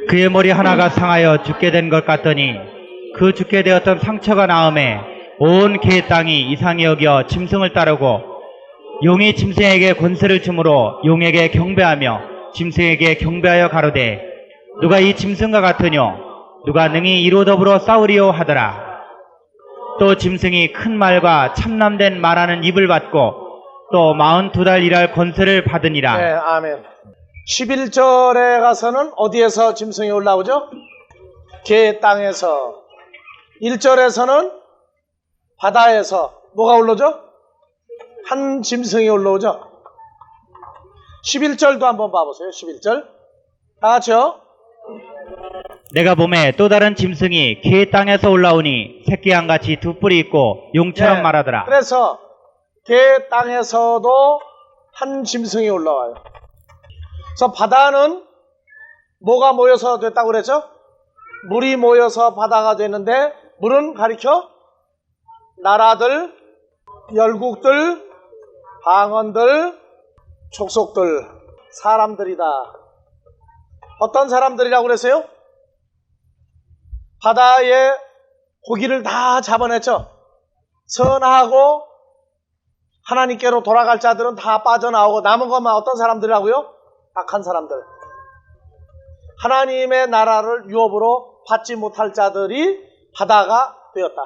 그의 머리 하나가 상하여 죽게 된 것 같더니 그 죽게 되었던 상처가 나음에 온 개 땅이 이상히 여겨 짐승을 따르고 용이 짐승에게 권세를 주므로 용에게 경배하며 짐승에게 경배하여 가로되 누가 이 짐승과 같으뇨 누가 능히 이로 더불어 싸우리요 하더라. 또 짐승이 큰 말과 참남된 말하는 입을 받고 또 42달 일할 권세를 받으니라. 네, 아멘. 11절에 가서는 어디에서 짐승이 올라오죠? 개 땅에서. 1절에서는 바다에서 뭐가 올라오죠? 한 짐승이 올라오죠. 11절도 한번 봐보세요. 11절 다 같이요. 내가 보매 또 다른 짐승이 개 땅에서 올라오니 새끼양같이 두 뿔이 있고 용처럼 네, 말하더라. 그래서 개 땅에서도 한 짐승이 올라와요. 그래서 바다는 뭐가 모여서 됐다고 그랬죠? 물이 모여서 바다가 되는데 물은 가리켜 나라들, 열국들, 방언들, 족속들, 사람들이다. 어떤 사람들이라고 그랬어요? 바다에 고기를 다 잡아냈죠. 선하고 하나님께로 돌아갈 자들은 다 빠져나오고 남은 것만 어떤 사람들이라고요? 악한 사람들. 하나님의 나라를 유업으로 받지 못할 자들이 바다가 되었다.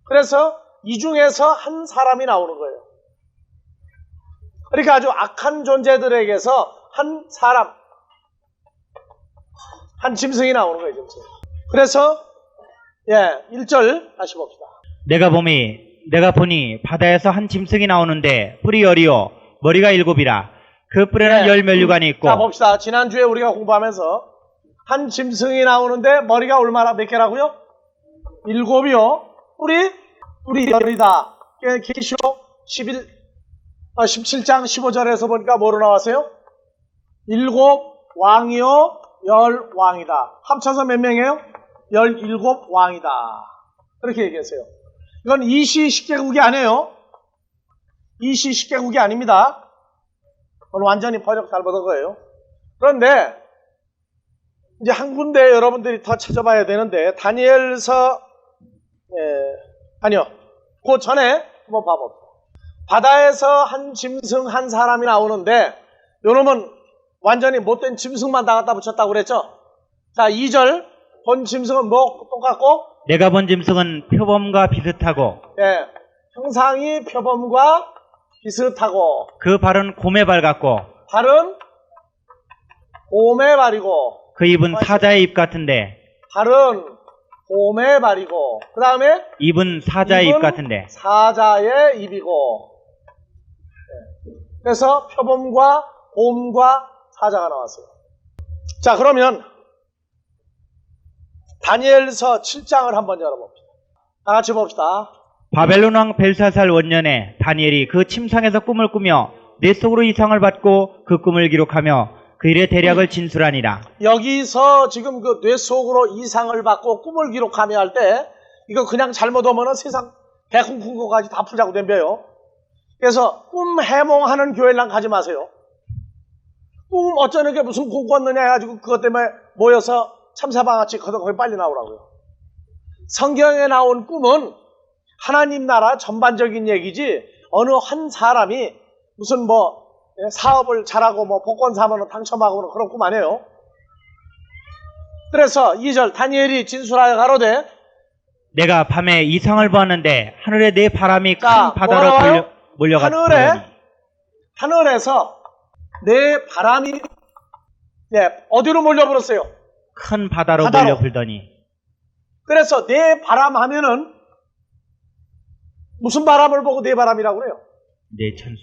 그래서 이 중에서 한 사람이 나오는 거예요. 그러니까 아주 악한 존재들에게서 한 사람, 한 짐승이 나오는 거예요. 짐승. 그래서 1절 다시 봅시다. 내가 보니 바다에서 한 짐승이 나오는데 뿔이 10이요 머리가 7이라. 그 뿔에는 10면류관이 있고. 자 봅시다. 지난주에 우리가 공부하면서 한 짐승이 나오는데 머리가 얼마나 몇 개라고요? 7이요. 뿔이 10이다. 계시록 17장 15절에서 보니까 뭐로 나왔어요? 7 왕이요 10 왕이다. 합쳐서 몇 명이에요? 17 왕이다. 그렇게 얘기했어요. 이건 이시 10개국이 아니에요. 이시 10개국이 아닙니다. 오늘 완전히 번역 잘못한 거예요. 그런데 이제 한 군데 여러분들이 더 찾아봐야 되는데 다니엘서 아니요. 그 전에 한번 봐봅시다. 바다에서 한 짐승 한 사람이 나오는데 요놈은 완전히 못된 짐승만 다 갖다 붙였다고 그랬죠. 자 2절 본 짐승은 뭐 똑같고 내가 본 짐승은 표범과 비슷하고 형상이 표범과 비슷하고 그 발은 곰의 발 같고 발은 곰의 발이고 그 입은 사자의 입 같은데 발은 곰의 발이고 그 다음에 입은 사자의 입 같은데 사자의 입이고 그래서 표범과 곰과 사자가 나왔어요. 자 그러면 다니엘서 7장을 한번 열어봅시다. 다 같이 봅시다. 바벨론 왕 벨사살 원년에 다니엘이 그 침상에서 꿈을 꾸며 뇌 속으로 이상을 받고 그 꿈을 기록하며 그 일의 대략을 진술하니라. 여기서 지금 그 뇌 속으로 이상을 받고 꿈을 기록하며 할 때 이거 그냥 잘못 오면은 세상 백훈 거까지 다 풀자고 덤벼요. 그래서 꿈 해몽하는 교회랑 가지 마세요. 꿈 어쩌는 무슨 꿈 꿨느냐 해가지고 그것 때문에 모여서 참사방아치 거기 빨리 나오라고요. 성경에 나온 꿈은 하나님 나라 전반적인 얘기지 어느 한 사람이 무슨 뭐 사업을 잘하고 뭐 복권 사면은 당첨하고는 그런 꿈 아니에요. 그래서 2절 다니엘이 진술하여 가로되 내가 밤에 이상을 보았는데 하늘에 네 바람이 큰 바다로 몰려갔더니 하늘에서 네 바람이 어디로 몰려버렸어요? 큰 바다로 몰려 불더니. 그래서 네 바람 하면은 무슨 바람을 보고 네 바람이라고 그래요? 네 천사.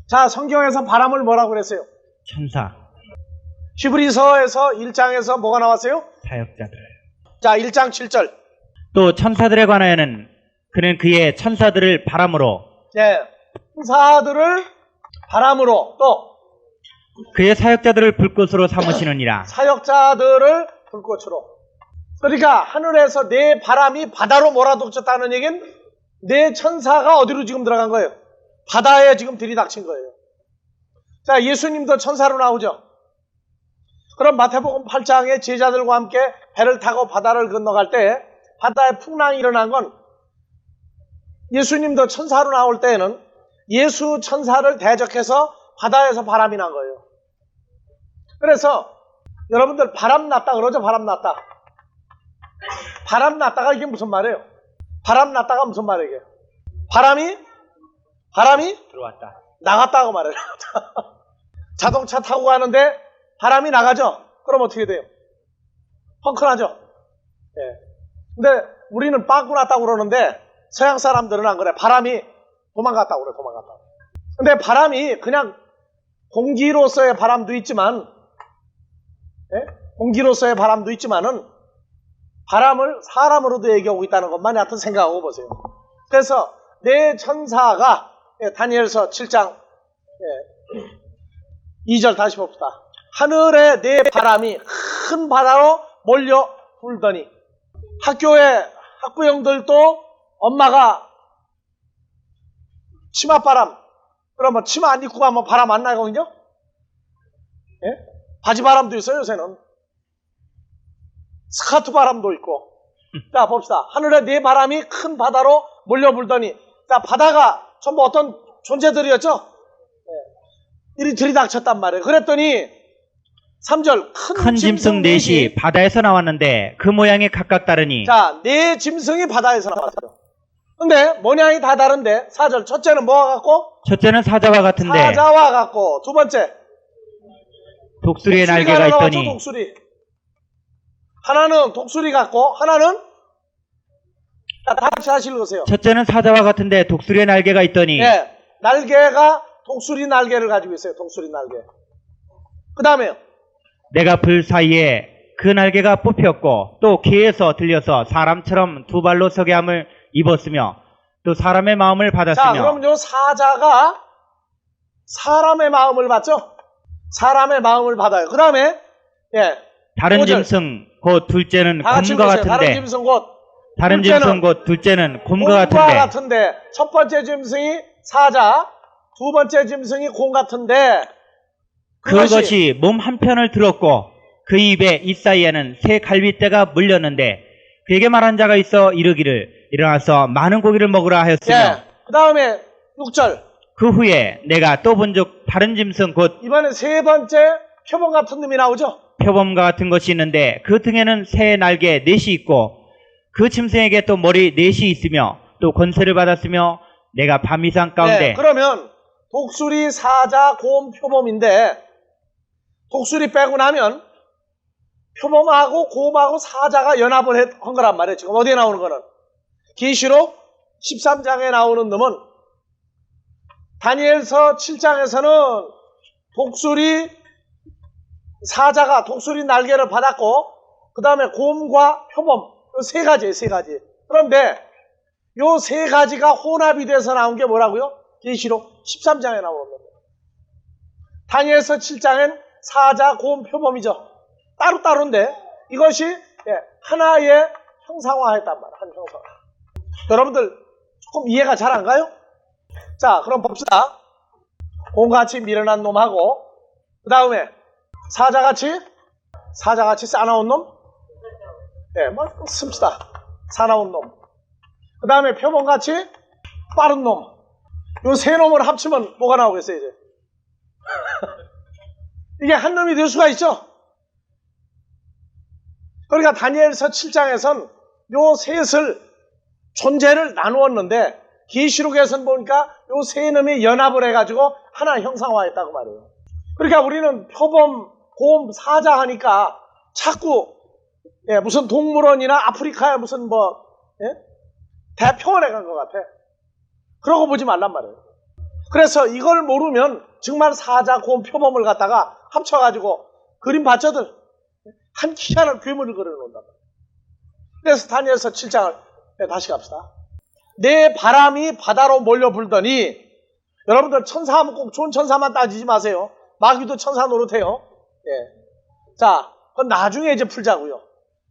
자 성경에서 바람을 뭐라고 그랬어요? 천사. 히브리서에서 1장에서 뭐가 나왔어요? 사역자들. 자 1장 7절 또 천사들에 관하여는 그는 그의 천사들을 바람으로 예, 천사들을 바람으로 또 그의 사역자들을 불꽃으로 삼으시느니라. 사역자들을 불꽃으로. 그러니까 하늘에서 내 바람이 바다로 몰아닥쳤다는 얘기는 내 천사가 어디로 지금 들어간 거예요? 바다에 지금 들이닥친 거예요. 자, 예수님도 천사로 나오죠. 그럼 마태복음 8장에 제자들과 함께 배를 타고 바다를 건너갈 때 바다에 풍랑이 일어난 건 예수님도 천사로 나올 때에는 예수 천사를 대적해서 바다에서 바람이 난 거예요. 그래서 여러분들 바람 났다 그러죠? 바람 났다. 바람 났다가 이게 무슨 말이에요? 바람 났다가 무슨 말이에요? 이게? 바람이 들어왔다. 나갔다고 말해요. 자동차 타고 가는데 바람이 나가죠? 그럼 어떻게 돼요? 펑크나죠? 예. 근데 우리는 빵꾸 났다고 그러는데 서양 사람들은 안 그래. 바람이 도망갔다고 그래, 도망갔다고. 근데 바람이 그냥 공기로서의 바람도 있지만, 예? 공기로서의 바람도 있지만은 바람을 사람으로도 얘기하고 있다는 것만 하여튼 생각하고 보세요. 그래서 내 천사가, 예, 다니엘서 7장 2절 다시 봅시다. 하늘에 내 바람이 큰 바다로 몰려 불더니. 학교에 학부형들도 엄마가 치맛바람, 그러면 치마 안 입고 가면 바람 안 나거든요? 예? 바지 바람도 있어요, 요새는. 스카트 바람도 있고. 자, 봅시다. 하늘에 네 바람이 큰 바다로 몰려 불더니. 자, 바다가 전부 어떤 존재들이었죠? 예. 이리 들이닥쳤단 말이에요. 그랬더니 3절 큰 짐승 넷이 바다에서 나왔는데 그 모양이 각각 다르니. 자, 네 짐승이 바다에서 나왔어요. 근데 모양이 다 다른데 4절 첫째는 뭐와 같고? 첫째는 사자와 같은데 사자와 같고, 두 번째 독수리의 날개가 있더니. 독수리. 하나는 독수리 같고 하나는, 자, 다 같이 하시 읽으세요. 첫째는 사자와 같은데 독수리의 날개가 있더니. 예, 날개가 독수리 날개를 가지고 있어요. 독수리 날개. 그 다음에요. 내가 불 사이에 그 날개가 뽑혔고 또 귀에서 들려서 사람처럼 두 발로 서게 함을 입었으며 또 사람의 마음을 받았으며. 자, 그럼 요 사자가 사람의 마음을 받죠? 사람의 마음을 받아요. 그 다음에, 예, 다른 5절. 짐승 곧 둘째는 다 같이 곰과 읽으세요. 다른 같은데. 짐승 곧 다른 짐승 곧 둘째는 곰과 곰과 같은데. 같은데, 첫 번째 짐승이 사자, 두 번째 짐승이 곰 같은데, 그것이 몸 한편을 들었고 그 입에 이 사이에는 새 갈빗대가 물렸는데 그에게 말한 자가 있어 이르기를 일어나서 많은 고기를 먹으라 하였으며. 예, 그 다음에 6절. 그 후에 내가 또 본즉 다른 짐승 곧 이번엔 세 번째 표범 같은 놈이 나오죠? 표범과 같은 것이 있는데 그 등에는 새 날개 넷이 있고 그 짐승에게 또 머리 넷이 있으며 또 권세를 받았으며 내가 밤이상 가운데. 네, 그러면 독수리, 사자, 곰, 표범인데 독수리 빼고 나면 표범하고 곰하고 사자가 연합을 한 거란 말이에요. 지금 어디에 나오는 거는? 계시록 13장에 나오는 놈은 다니엘서 7장에서는 독수리, 사자가 독수리 날개를 받았고 그 다음에 곰과 표범, 세 가지예요. 세 가지. 그런데 요 세 가지가 혼합이 돼서 나온 게 뭐라고요? 계시록 13장에 나오는 겁니다. 다니엘서 7장엔 사자, 곰, 표범이죠. 따로따로인데 이것이, 예, 하나의 형상화했단 말이에요. 한 형상화. 여러분들 조금 이해가 잘 안 가요? 자, 그럼 봅시다. 곰같이 미련한 놈하고 그 다음에 사자같이 싸나운 놈? 예, 뭐 씁시다. 사나운 놈. 그 다음에 표범같이 빠른 놈. 요 세 놈을 합치면 뭐가 나오겠어요, 이제? 이게 한 놈이 될 수가 있죠? 그러니까 다니엘서 7장에선 요 셋을 존재를 나누었는데 계시록에서는 보니까 요 세 놈이 연합을 해가지고 하나 형상화했다고 말해요. 그러니까 우리는 표범, 곰, 사자 하니까 자꾸, 예, 무슨 동물원이나 아프리카의 무슨 뭐, 예? 대표원에 간 것 같아. 그러고 보지 말란 말이에요. 그래서 이걸 모르면 정말 사자, 곰, 표범을 갖다가 합쳐가지고 그림 봤죠들 한 희한한 괴물을 그려놓는단 말이에요. 그래서 다니엘서 7장을 다시 갑시다. 내 바람이 바다로 몰려 불더니, 여러분들 천사하면 꼭 좋은 천사만 따지지 마세요. 마귀도 천사 노릇해요. 예. 자, 그건 나중에 이제 풀자고요.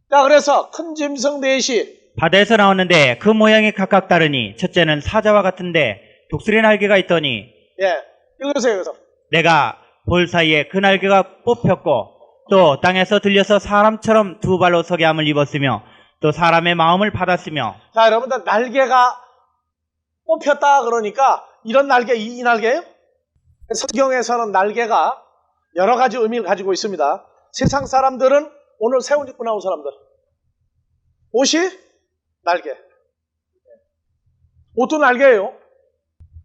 자, 그래서 큰 짐승 넷이 바다에서 나오는데 그 모양이 각각 다르니 첫째는 사자와 같은데 독수리 날개가 있더니 예, 읽으세요. 여기서 내가 볼 사이에 그 날개가 뽑혔고 또 땅에서 들려서 사람처럼 두 발로 서게 함을 입었으며 또 사람의 마음을 받았으며. 자, 여러분들 날개가 뽑혔다 그러니까 이런 날개, 이 날개예요? 성경에서는 날개가 여러 가지 의미를 가지고 있습니다. 세상 사람들은 오늘 새 옷 입고 나온 사람들, 옷이 날개, 옷도 날개예요.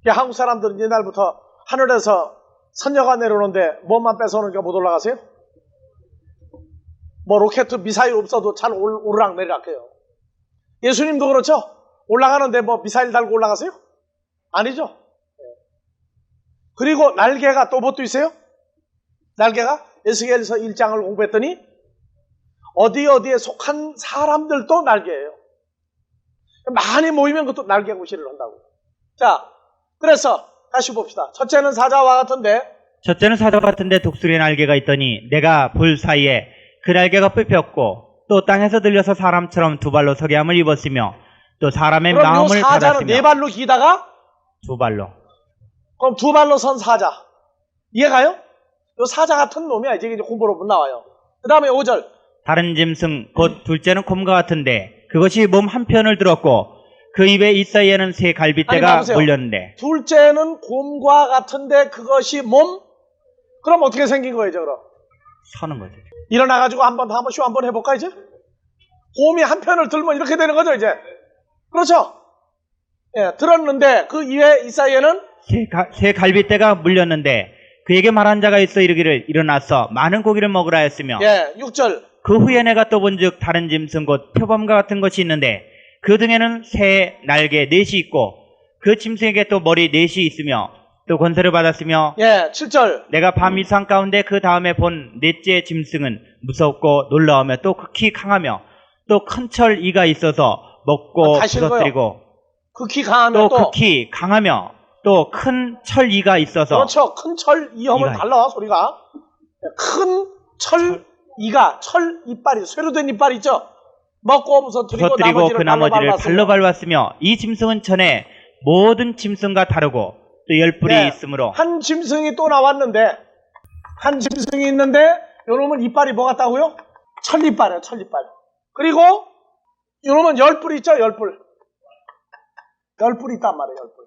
한국 사람들은 옛날부터 하늘에서 선녀가 내려오는데 몸만 뺏어오니까 못 올라가세요? 뭐 로켓 미사일 없어도 잘 오르락 내리락 해요. 예수님도 그렇죠? 올라가는데 뭐 미사일 달고 올라가세요? 아니죠. 그리고 날개가 또 뭣도 있어요? 날개가 에스겔서 1장을 공부했더니 어디에 속한 사람들도 날개예요. 많이 모이면 그것도 날개 구실을 한다고. 자, 그래서 다시 봅시다. 첫째는 사자와 같은데, 첫째는 사자 같은데 독수리 날개가 있더니 내가 볼 사이에 그 날개가 뽑혔고 또 땅에서 들려서 사람처럼 두 발로 서게 함을 입었으며 또 사람의 그럼 이 마음을 사자는 받았으며. 네 발로 기다가 두 발로. 그럼 두 발로 선 사자. 이해가요? 이 사자 같은 놈이야. 이제 공부로 못 나와요. 그 다음에 5절. 다른 짐승 곧 둘째는 곰과 같은데 그것이 몸 한편을 들었고 그 입에 이 사이에는 새 아니, 갈빗대가 봐보세요. 몰렸는데. 둘째는 곰과 같은데 그것이 몸? 그럼 어떻게 생긴 거예요, 그럼? 서는 거죠. 일어나가지고 한번 쇼 한번 해볼까, 이제? 곰이 한 편을 들면 이렇게 되는 거죠, 이제? 그렇죠? 예, 들었는데 그 이외 이 사이에는 새 갈빗대가 물렸는데 그에게 말한 자가 있어 이르기를 일어나서 많은 고기를 먹으라 했으며. 예, 6절. 그 후에 내가 또 본즉 다른 짐승 곧 표범과 같은 것이 있는데 그 등에는 새 날개 넷이 있고 그 짐승에게 또 머리 넷이 있으며 또 권세를 받았으며. 예, 7절. 내가 밤 이상 가운데 그 다음에 본 넷째 짐승은 무섭고 놀라우며 또 극히 강하며 또 큰 철 이가 있어서 먹고 다시 읽어요. 부서뜨리고 극히 강하면 또 또. 극히 강하며 또 큰 철 이가 있어서. 그렇죠. 큰 철 이하면 이가 달라, 소리가. 큰 철 이가, 철 이빨이, 쇠로 된 이빨 있죠? 먹고 부서뜨리고 그 나머지를 발로 밟았으며. 밟았으며 이 짐승은 전에 모든 짐승과 다르고 또 열뿔이 네. 있으므로. 한 짐승이 또 나왔는데, 한 짐승이 있는데 요놈은 이빨이 뭐 같다고요? 철이빨이에요, 철이빨. 그리고 요놈은 열뿔 있죠, 열뿔. 열뿔이 있단 말이에요, 열뿔.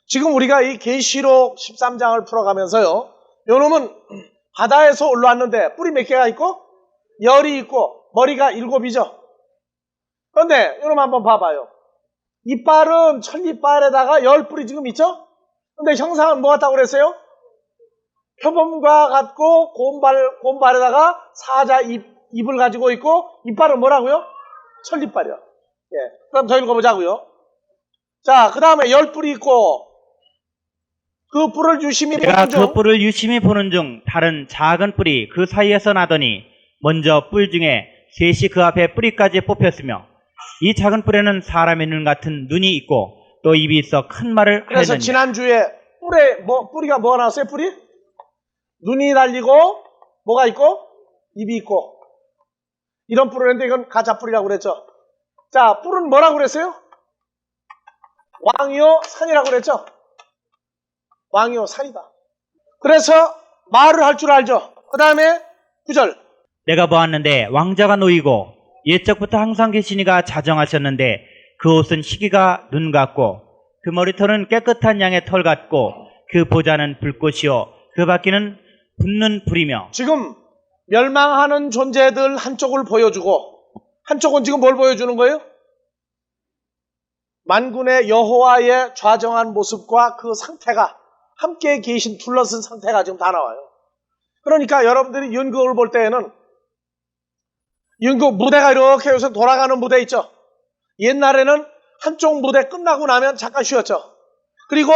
지금 우리가 이 계시록 13장을 풀어가면서요, 요놈은 바다에서 올라왔는데 뿔이 몇 개가 있고 열이 있고 머리가 7이죠. 그런데 요놈 한번 봐봐요. 이빨은 철이빨에다가 열뿔이 지금 있죠? 근데 형상은 뭐 같다고 그랬어요? 표범과 같고 곰발에다가 사자 입을 가지고 있고 이빨은 뭐라고요? 철이빨이요. 예. 그럼 더 읽어보자고요. 자, 그 다음에 열뿔이 있고 그 뿔을 유심히 내가 보는 중. 그 뿔을 유심히 보는 중 다른 작은 뿔이 그 사이에서 나더니 먼저 뿔 중에 셋이 그 앞에 뿌리까지 뽑혔으며 이 작은 뿔에는 사람의 눈 같은 눈이 있고 또 입이 있어 큰 말을 그래서 하였느니라. 지난주에 뿌리가 뭐가 나왔어요? 뿔이? 눈이 달리고 뭐가 있고 입이 있고 이런 뿔을 했는데 이건 가짜 뿔이라고 그랬죠. 자, 뿔은 뭐라고 그랬어요? 왕이요 산이라고 그랬죠. 왕이요 산이다. 그래서 말을 할 줄 알죠. 그 다음에 9절. 내가 보았는데 왕자가 놓이고 옛적부터 항상 계시니가 자정하셨는데 그 옷은 희기가 눈 같고 그 머리털은 깨끗한 양의 털 같고 그 보좌는 불꽃이요 그 바퀴는 붙는 불이며. 지금 멸망하는 존재들 한쪽을 보여주고 한쪽은 지금 뭘 보여주는 거예요? 만군의 여호와의 좌정한 모습과 그 상태가 함께 계신 둘러쓴 상태가 지금 다 나와요. 그러니까 여러분들이 연극을 볼 때에는 연극 무대가 이렇게 요새 돌아가는 무대 있죠. 옛날에는 한쪽 무대 끝나고 나면 잠깐 쉬었죠. 그리고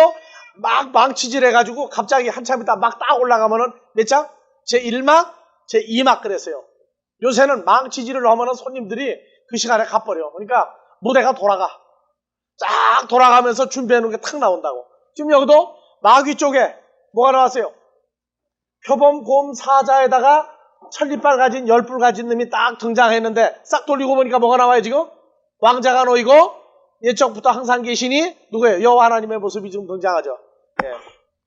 막 망치질 해가지고 갑자기 한참 있다 막 딱 올라가면은 몇 장? 제1막, 제2막 그랬어요. 요새는 망치질을 하면은 손님들이 그 시간에 가버려. 그러니까 무대가 돌아가. 쫙 돌아가면서 준비해놓은 게 탁 나온다고. 지금 여기도 마귀 쪽에 뭐가 나왔어요? 표범, 곰, 사자에다가 천리빨 가진 열뿔 가진 놈이 딱 등장했는데 싹 돌리고 보니까 뭐가 나와요 지금? 왕자가 놓이고 예적부터 항상 계시니 누구예요? 여호와 하나님의 모습이 지금 등장하죠. 예.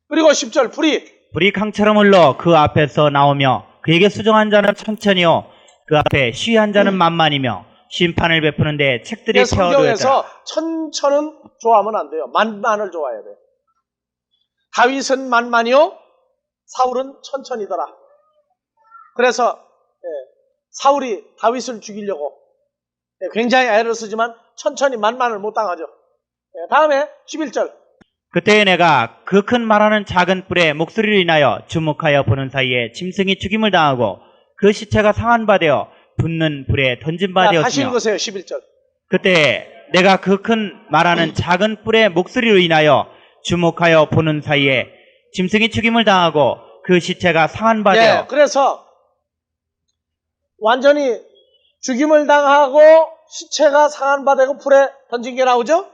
그리고 10절 불이 강처럼 흘러 그 앞에서 나오며 그에게 수정한 자는 천천히요 그 앞에 시위한 자는 만만이며 심판을 베푸는데 책들이 성경에서 세워두었다. 천천은 좋아하면 안 돼요. 만만을 좋아해야 돼요. 다윗은 만만이요 사울은 천천이더라. 그래서 사울이 다윗을 죽이려고 굉장히 애를 쓰지만 천천히 만만을 못 당하죠. 다음에 11절 그때 내가 그 큰 말하는 작은 뿔의 목소리를 인하여 주목하여 보는 사이에 짐승이 죽임을 당하고 그 시체가 상한 바 되어 붙는 불에 던진 바 다시 되었으며 읽으세요. 11절 그때 내가 그 큰 말하는 작은 뿔의 목소리로 인하여 주목하여 보는 사이에 짐승이 죽임을 당하고 그 시체가 상한 바 되어 그래서 완전히 죽임을 당하고 시체가 상한 바 되고 불에 던진 게 나오죠?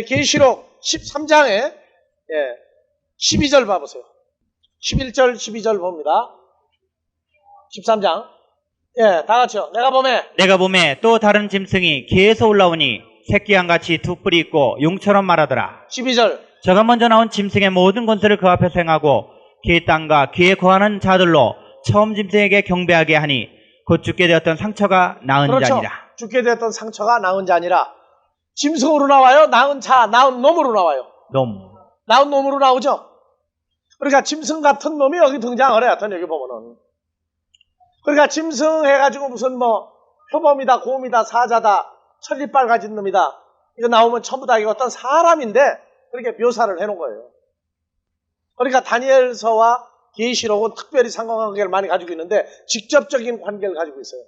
계시록 13장에 12절 봐보세요. 11절 12절 봅니다. 13장 다 같이요. 내가 봄에 또 다른 짐승이 기에서 올라오니 새끼양같이 두 뿔이 있고 용처럼 말하더라. 12절 저가 먼저 나온 짐승의 모든 권세를 그 앞에 행하고 기의 땅과 기에 거하는 자들로 처음 짐승에게 경배하게 하니 곧 죽게 되었던 상처가 나은 그렇죠. 자니라. 죽게 되었던 상처가 나은 자니라. 짐승으로 나와요? 나은 자, 나은 놈으로 나와요? 놈. 나은 놈으로 나오죠? 그러니까 짐승 같은 놈이 여기 등장을 해요. 여기 보면은. 그러니까 짐승 해가지고 무슨 뭐 표범이다, 곰이다, 사자다, 천리빨 가진 놈이다. 이거 나오면 전부 다 이거 어떤 사람인데 그렇게 묘사를 해놓은 거예요. 그러니까 다니엘서와 계시록은 특별히 상관관계를 많이 가지고 있는데 직접적인 관계를 가지고 있어요.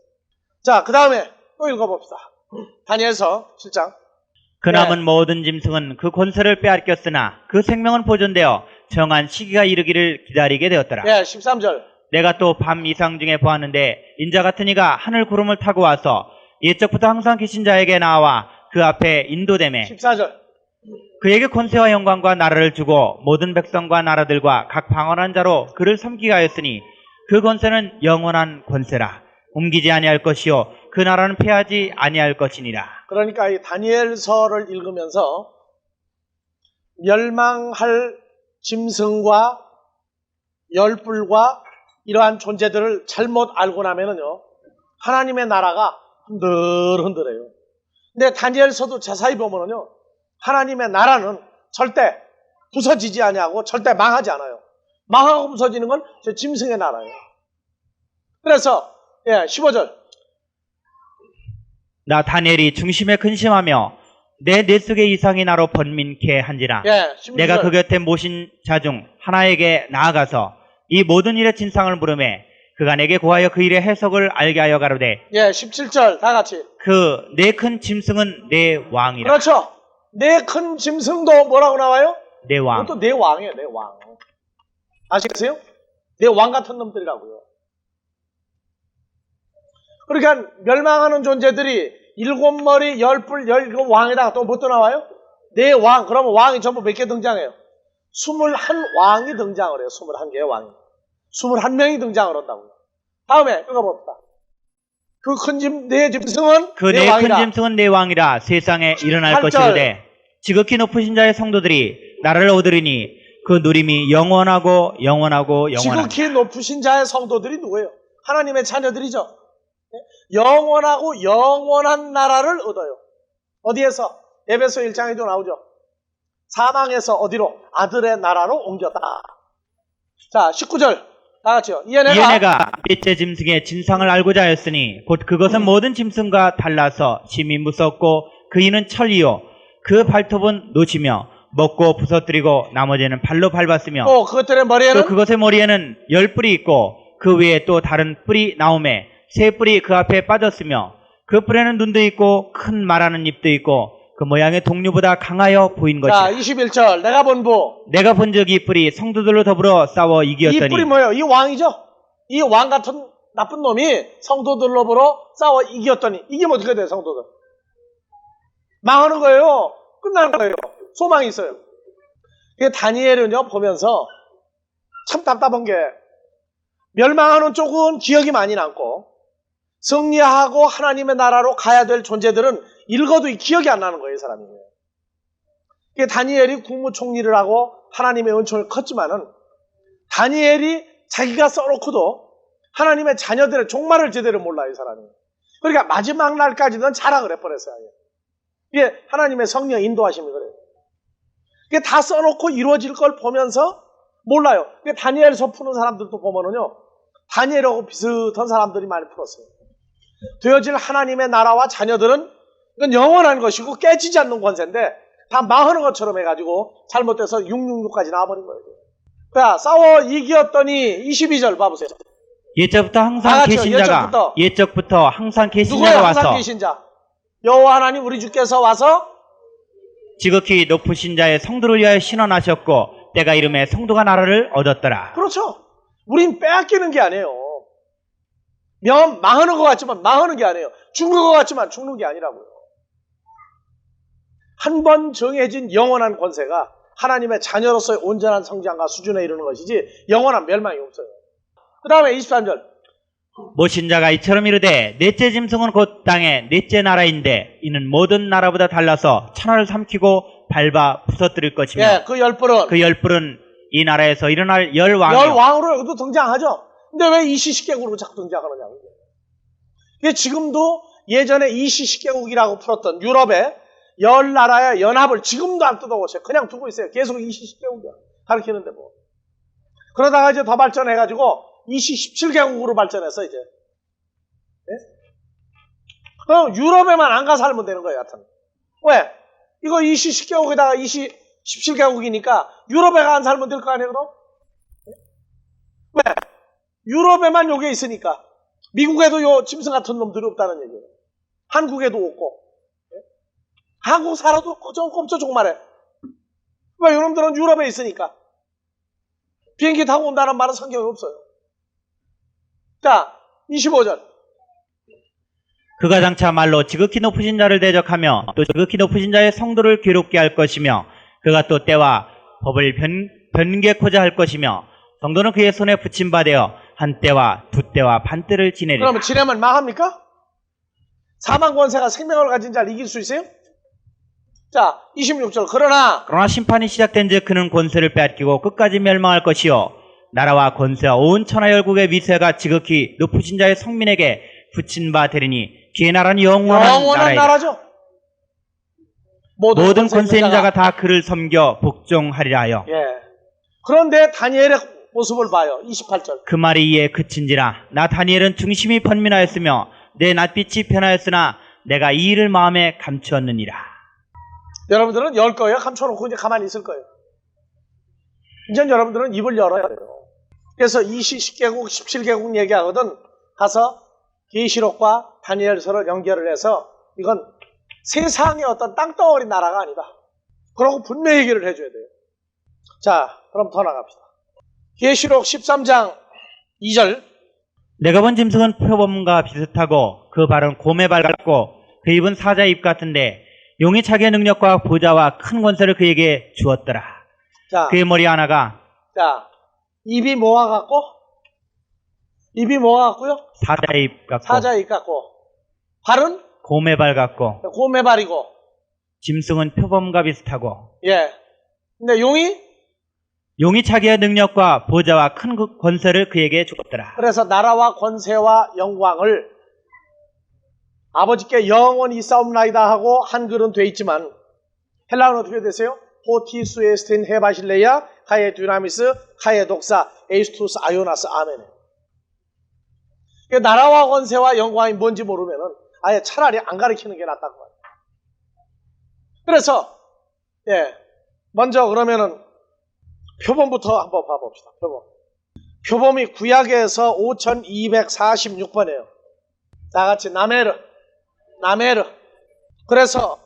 자, 그 다음에 또 읽어봅시다. 다니엘서 7장. 그 남은 모든 짐승은 그 권세를 빼앗겼으나 그 생명은 보존되어 정한 시기가 이르기를 기다리게 되었더라. 13절. 내가 또 밤 이상 중에 보았는데 인자 같은 이가 하늘 구름을 타고 와서 옛적부터 항상 계신 자에게 나와 그 앞에 인도되매 14절. 그에게 권세와 영광과 나라를 주고 모든 백성과 나라들과 각 방언한 자로 그를 섬기게 하였으니 그 권세는 영원한 권세라. 옮기지 아니할 것이요 그 나라는 패하지 아니할 것이니라. 그러니까 이 다니엘서를 읽으면서 멸망할 짐승과 열불과 이러한 존재들을 잘못 알고 나면은요 하나님의 나라가 흔들흔들해요. 근데 다니엘서도 자세히 보면은요 하나님의 나라는 절대 부서지지 아니하고 절대 망하지 않아요. 망하고 부서지는 건 저 짐승의 나라예요. 그래서 15절. 나 다니엘이 중심에 근심하며 내 속에 이상이 나로 번민케 한지라. 16절. 내가 그 곁에 모신 자 중 하나에게 나아가서 이 모든 일의 진상을 물으매 그가 내게 고하여 그 일의 해석을 알게 하여 가로되 17절 다 같이. 그 내 큰 짐승은 내 왕이라. 그렇죠. 내 큰 짐승도 뭐라고 나와요? 내 왕. 그것도 내 왕이에요. 내 왕. 아시겠어요? 내 왕 같은 놈들이라고요. 그러니까 멸망하는 존재들이 7머리 10뿔 17왕에다가 또 뭐 또 나와요? 내 왕. 그러면 왕이 전부 몇 개 등장해요? 21왕이 등장을 해요. 21개의 왕이. 21명이 등장을 한다고요. 다음에 읽어봅시다. 그 큰 내 짐승은 그 내 내 큰 왕이다. 짐승은 내 왕이라 세상에 일어날 18절. 것이로되 지극히 높으신 자의 성도들이 나를 얻으리니 그 누림이 영원하고 영원하고 영원하다. 지극히 높으신 자의 성도들이 누구예요? 하나님의 자녀들이죠. 영원하고 영원한 나라를 얻어요. 어디에서? 에베소 1장에도 나오죠. 사망에서 어디로? 아들의 나라로 옮겼다. 자, 19절 다 같이요. 이에 내가 넷째 짐승의 진상을 알고자 하였으니 곧 그것은 모든 짐승과 달라서 심히 무섭고 그 이는 철이요 그 발톱은 노치며 먹고 부서뜨리고 나머지는 발로 밟았으며 또 그것들의 머리에는 또 그것의 머리에는 10뿔이 있고 그 위에 또 다른 뿔이 나오매 세 뿔이 그 앞에 빠졌으며 그 뿔에는 눈도 있고 큰 말하는 입도 있고 그 모양의 동류보다 강하여 보인 자, 것이다. 21절 내가 본 부. 내가 본 적 이 뿔이 성도들로 더불어 싸워 이 이기었더니 뿔이 뭐예요? 이 왕이죠? 이 왕 같은 나쁜 놈이 성도들로부터 싸워 이겼더니 이기면 어떻게 돼요, 성도들? 망하는 거예요. 끝나는 거예요. 소망이 있어요. 다니엘은요, 보면서 참 답답한 게 멸망하는 쪽은 기억이 많이 남고 승리하고 하나님의 나라로 가야 될 존재들은 읽어도 기억이 안 나는 거예요, 이 사람이. 다니엘이 국무총리를 하고 하나님의 은총을 컸지만은 다니엘이 자기가 써놓고도 하나님의 자녀들의 종말을 제대로 몰라요, 이 사람이. 그러니까 마지막 날까지는 자랑을 해버렸어요. 이게 하나님의 성령 인도하심이 그래요. 이게 다 써놓고 이루어질 걸 보면서 몰라요. 다니엘서 푸는 사람들도 보면은요, 다니엘하고 비슷한 사람들이 많이 풀었어요. 되어질 하나님의 나라와 자녀들은 이건 영원한 것이고 깨지지 않는 권세인데 다 망하는 것처럼 해가지고 잘못돼서 666까지 나와버린 거예요. 자, 싸워 이겼더니 22절 봐보세요. 옛적부터 항상 계신자가 옛적부터 항상 계신자가 누구예요? 와서 항상 계신자. 여호와 하나님 우리 주께서 와서 지극히 높으신 자의 성도를 위하여 신원하셨고 때가 이름에 성도가 나라를 얻었더라. 그렇죠. 우린 빼앗기는 게 아니에요. 망하는 것 같지만 망하는 게 아니에요. 죽는 것 같지만 죽는 게 아니라고요. 한 번 정해진 영원한 권세가 하나님의 자녀로서의 온전한 성장과 수준에 이르는 것이지 영원한 멸망이 없어요. 그 다음에 23절. 모신 자가 이처럼 이르되 넷째 짐승은 곧 땅의 넷째 나라인데 이는 모든 나라보다 달라서 천하를 삼키고 밟아 부서뜨릴 것이며 예, 그 열불은 그 열불은 이 나라에서 일어날 열왕이요 열왕으로 여기도 등장하죠. 근데 왜 이시십계국으로 자꾸 등장하느냐고. 이게 지금도 예전에 이시십계국이라고 풀었던 유럽의 열 나라의 연합을 지금도 안 뜯어오세요. 그냥 두고 있어요. 계속 이시십계국이야. 가르치는데 뭐. 그러다가 이제 더 발전해가지고 이시17개국으로 발전해서 이제. 네? 그럼 유럽에만 안 가 살면 되는 거예요, 하여튼. 왜? 이거 이시10개국에다가 이시17개국이니까 유럽에 가 안 살면 될 거 아니에요, 그럼? 왜? 유럽에만 요게 있으니까. 미국에도 요 짐승 같은 놈들이 없다는 얘기예요. 한국에도 없고. 네? 한국 살아도 꼼짝 조그만해. 왜? 이놈들은 유럽에 있으니까. 비행기 타고 온다는 말은 성경에 없어요. 자, 25절. 그가 장차 말로 지극히 높으신 자를 대적하며 또 지극히 높으신 자의 성도를 괴롭게 할 것이며 그가 또 때와 법을 변개코자 할 것이며 성도는 그의 손에 붙임받아 한 때와 두 때와 반 때를 지내리라. 그러면 지내면 망합니까? 사망 권세가 생명을 가진 자를 이길 수 있어요? 자, 26절. 그러나 심판이 시작된 즉 그는 권세를 빼앗기고 끝까지 멸망할 것이요 나라와 권세와 온 천하열국의 위세가 지극히 높으신 자의 성민에게 붙인 바 되리니 그의 나라는 영원한 나라죠. 모든 권세 있는 자가 다 그를 섬겨 복종하리라 하여. 예. 그런데 다니엘의 모습을 봐요. 28절. 그 말이 이에 그친지라 나 다니엘은 중심이 번민하였으며 내 낯빛이 변하였으나 내가 이 일을 마음에 감추었느니라. 여러분들은 열 거예요? 감춰놓고 이제 가만히 있을 거예요. 이제 여러분들은 입을 열어야 돼요. 그래서 10개국, 17개국 얘기하거든 가서 계시록과 다니엘서를 연결을 해서 이건 세상의 어떤 땅덩어리 나라가 아니다. 그러고 분명히 얘기를 해줘야 돼요. 자, 그럼 더 나갑시다. 계시록 13장 2절. 내가 본 짐승은 표범과 비슷하고 그 발은 곰의 발 같고 그 입은 사자의 입 같은데 용이 자기의 능력과 보좌와 큰 권세를 그에게 주었더라. 자, 그의 머리 하나가 입이 뭐가 같고? 입이 뭐가 같고요? 사자의 입 같고 사자의 입 같고 발은? 곰의 발 같고 곰의 발이고 짐승은 표범과 비슷하고 예. 근데 용이 자기의 능력과 보좌와 큰 권세를 그에게 주었더라. 그래서 나라와 권세와 영광을 아버지께 영원히 싸움나이다 하고 한글은 돼 있지만 헬라어는 어떻게 되세요? 호티수 에스틴 헤바실레야 카에 듀나미스 카에 독사 에이스투스 아요나스 아멘. 나라와 권세와 영광이 뭔지 모르면은 아예 차라리 안 가르치는 게 낫다고 말이에요. 그래서 먼저 그러면은 표범부터 한번 봐봅시다. 표범이 구약에서 5246번이에요. 다같이 나메르. 그래서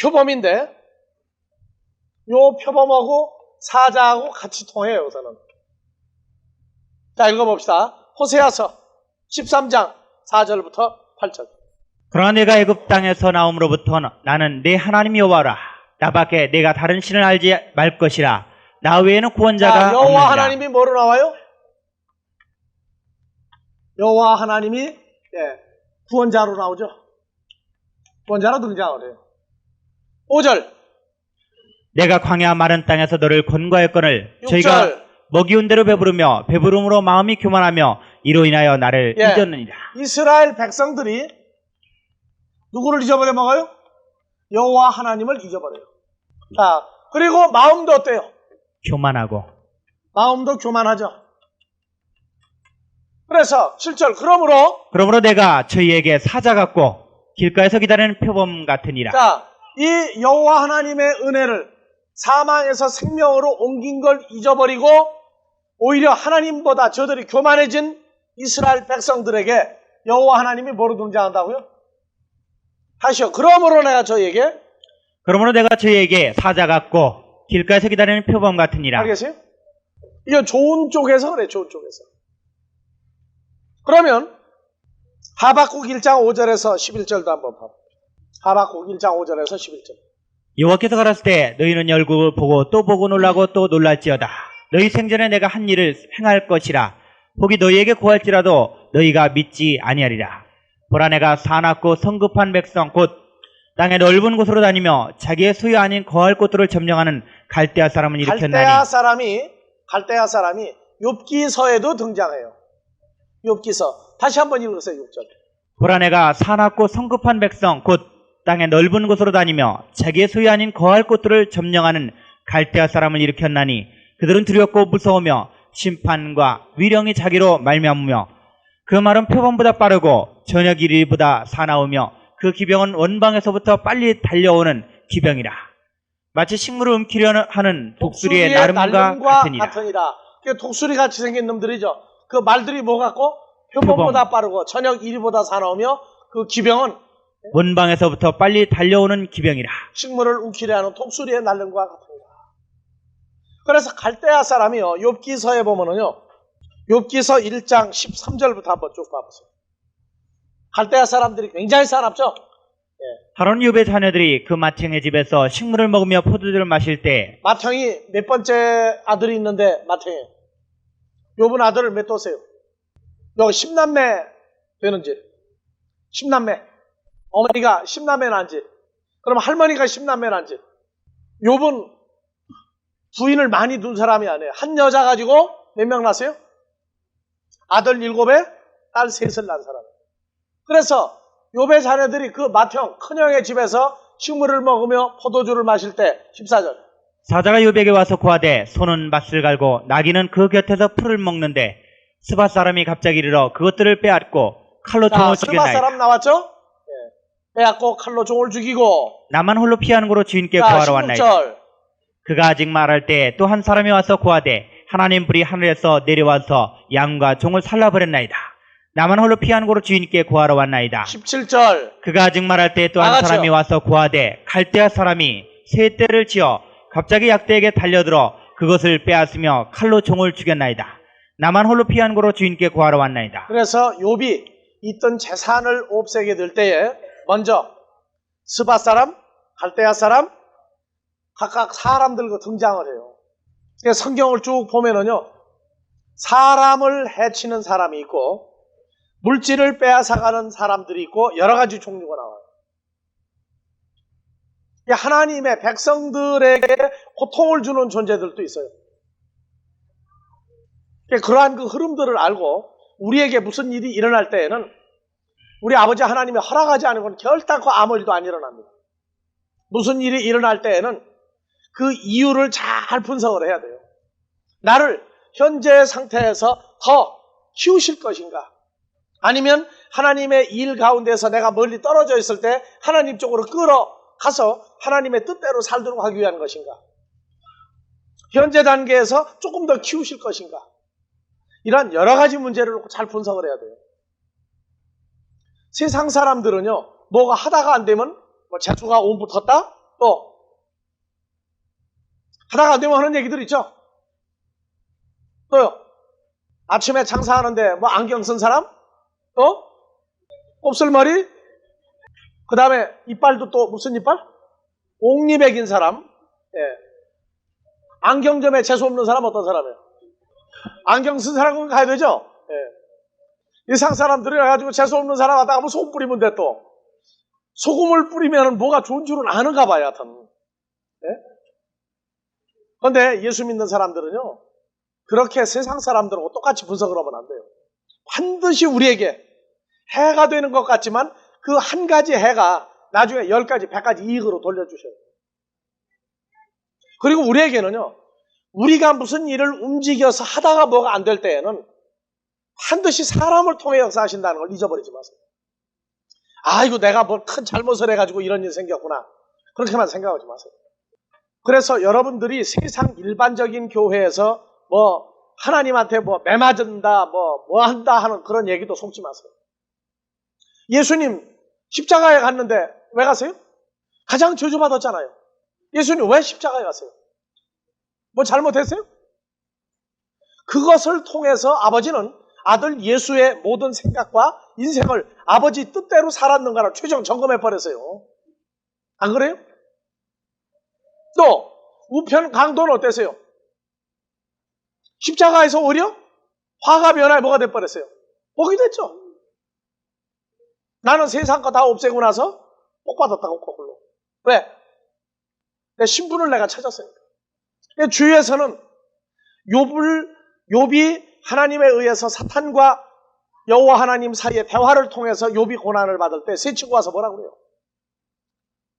표범인데 요 표범하고 사자하고 같이 통해요. 우선은. 자, 읽어봅시다. 호세아서 13장 4절부터 8절. 그러나 내가 애굽 땅에서 나옴으로부터 나는 내 하나님 여호와라. 나밖에 내가 다른 신을 알지 말 것이라. 나 외에는 구원자가 여호와 없느니라. 하나님이 뭐로 나와요? 여호와 하나님이 구원자로 나오죠. 구원자로 등장을 해요. 5절, 내가 광야 마른 땅에서 너를 건거했거늘 6절. 저희가 먹이운 대로 배부르며 배부름으로 마음이 교만하며 이로 인하여 나를 예. 잊었느니라. 이스라엘 백성들이 누구를 잊어버려 먹어요? 여호와 하나님을 잊어버려요. 자, 그리고 마음도 어때요? 교만하고 마음도 교만하죠. 그래서 7절, 그러므로 내가 저희에게 사자 같고 길가에서 기다리는 표범 같으니라. 자, 이 여호와 하나님의 은혜를 사망에서 생명으로 옮긴 걸 잊어버리고 오히려 하나님보다 저들이 교만해진 이스라엘 백성들에게 여호와 하나님이 뭐로 등장한다고요? 다시요. 그러므로 내가 저희에게 사자 같고 길가에서 기다리는 표범 같으니라. 알겠어요? 이거 좋은 쪽에서 그래, 좋은 쪽에서. 그러면 하박국 1장 5절에서 11절도 한번 봐. 하박국 1장 5절에서 11절. 여호와께서 가라사대 때 너희는 열국을 보고 또 보고 놀라고 또 놀랄지어다. 너희 생전에 내가 한 일을 행할 것이라. 혹이 너희에게 구할지라도 너희가 믿지 아니하리라. 보라 내가 사납고 성급한 백성 곧 땅의 넓은 곳으로 다니며 자기의 소유 아닌 거할 곳들을 점령하는 갈대아 사람을 일으켰나니. 갈대아 사람이 욥기서에도 등장해요. 욥기서. 다시 한번 읽으세요. 6절. 보라 내가 사납고 성급한 백성 곧 땅의 넓은 곳으로 다니며 자기의 소유 아닌 거할 곳들을 점령하는 갈대아 사람을 일으켰나니 그들은 두렵고 무서우며 심판과 위령이 자기로 말미암으며 그 말은 표범보다 빠르고 저녁 이르기보다 사나우며 그 기병은 원방에서부터 빨리 달려오는 기병이라. 마치 식물을 움키려 하는 독수리의 나름과 같으니라. 독수리 같이 생긴 놈들이죠. 그 말들이 뭐 같고? 표범보다 빠르고 저녁 이리보다 사나우며 그 기병은 원방에서부터 빨리 달려오는 기병이라. 식물을 움키려 하는 독수리의 날름과 같으니라. 그래서 갈대아 사람이요. 욥기서에 보면은요. 욥기서 1장 13절부터 한번 쭉 봐보세요. 갈대아 사람들이 굉장히 사납죠? 하론 욥의 자녀들이 그 맏형의 집에서 식물을 먹으며 포도주를 마실 때 맏형이 몇 번째 아들이 있는데 맏형이 욥은 아들을 몇 도세요? 여기 10남매 되는지 10남매 어머니가 10남매 난지 그럼 할머니가 10남매 난지 욥은 부인을 많이 둔 사람이 아니에요. 한 여자 가지고 몇 명 낳았어요? 아들 7에 딸 3을 낳은 사람. 그래서 욥의 자녀들이 그 맏형 큰형의 집에서 식물을 먹으며 포도주를 마실 때 14절 사자가 욥에게 와서 고하되 소는 밭을 갈고 나귀는 그 곁에서 풀을 먹는데 스바 사람이 갑자기 이르러 그것들을 빼앗고 칼로 종을 스바 죽였나이다. 사람 나왔죠? 빼앗고 칼로 종을 죽이고 나만 홀로 피하는 고로 주인께 고하러 왔나이다. 16절 그가 아직 말할 때 또 한 사람이 와서 고하되 하나님 불이 하늘에서 내려와서 양과 종을 살라버렸나이다. 나만 홀로 피하는 고로 주인께 고하러 왔나이다. 17절 그가 아직 말할 때 또 한 사람이 와서 고하되 갈대아 사람이 새 떼를 지어 갑자기 약대에게 달려들어 그것을 빼앗으며 칼로 종을 죽였나이다. 나만 홀로 피한 고로 주인께 구하러 왔나이다. 그래서 욥이 있던 재산을 없애게 될 때에 먼저 스바 사람, 갈대아 사람 각각 사람들과 등장을 해요. 그래서 성경을 쭉 보면은요 사람을 해치는 사람이 있고 물질을 빼앗아가는 사람들이 있고 여러 가지 종류가 나와요. 하나님의 백성들에게 고통을 주는 존재들도 있어요. 그러한 그 흐름들을 알고 우리에게 무슨 일이 일어날 때에는 우리 아버지 하나님이 허락하지 않은 건 결단코 아무 일도 안 일어납니다. 무슨 일이 일어날 때에는 그 이유를 잘 분석을 해야 돼요. 나를 현재의 상태에서 더 키우실 것인가? 아니면 하나님의 일 가운데서 내가 멀리 떨어져 있을 때 하나님 쪽으로 끌어가서 하나님의 뜻대로 살도록 하기 위한 것인가? 현재 단계에서 조금 더 키우실 것인가? 이런 여러 가지 문제를 놓고 잘 분석을 해야 돼요. 세상 사람들은요, 뭐가 하다가 안 되면 뭐 재수가 온 붙었다? 또 하다가 안 되면 하는 얘기들 있죠? 또요. 아침에 장사하는데 뭐 안경 쓴 사람? 곱슬머리? 그 다음에 이빨도 또 무슨 이빨? 옥리백인 사람. 예. 안경점에 재수 없는 사람 어떤 사람이에요? 안경 쓴 사람은 가야 되죠? 예. 이상 사람들이 해가지고 재수 없는 사람 하다가 뭐 소금 뿌리면 돼 또. 소금을 뿌리면 뭐가 좋은 줄은 아는가 봐요, 하여튼. 예? 그런데 예수 믿는 사람들은요, 그렇게 세상 사람들하고 똑같이 분석을 하면 안 돼요. 반드시 우리에게 해가 되는 것 같지만 그 한 가지 해가 나중에 10가지, 100가지 이익으로 돌려주셔요. 그리고 우리에게는요, 우리가 무슨 일을 움직여서 하다가 뭐가 안 될 때에는 반드시 사람을 통해 역사하신다는 걸 잊어버리지 마세요. 아이고, 내가 뭘 큰 잘못을 해가지고 이런 일이 생겼구나. 그렇게만 생각하지 마세요. 그래서 여러분들이 세상 일반적인 교회에서 뭐 하나님한테 뭐 매맞은다, 뭐 한다 하는 그런 얘기도 속지 마세요. 예수님 십자가에 갔는데 왜 가세요? 가장 저주받았잖아요. 예수님 왜 십자가에 가세요? 뭐 잘못했어요? 그것을 통해서 아버지는 아들 예수의 모든 생각과 인생을 아버지 뜻대로 살았는가를 최종 점검해 버렸어요. 안 그래요? 또 우편 강도는 어땠어요? 십자가에서 오히려 화가 변화에 뭐가 돼버렸어요? 복이 됐죠. 나는 세상 거 다 없애고 나서 복 받았다고 거꾸로. 왜? 내 신분을 내가 찾았으니까. 주위에서는 욥이 하나님에 의해서 사탄과 여호와 하나님 사이의 대화를 통해서 욥이 고난을 받을 때 세 친구 와서 뭐라고 그래요?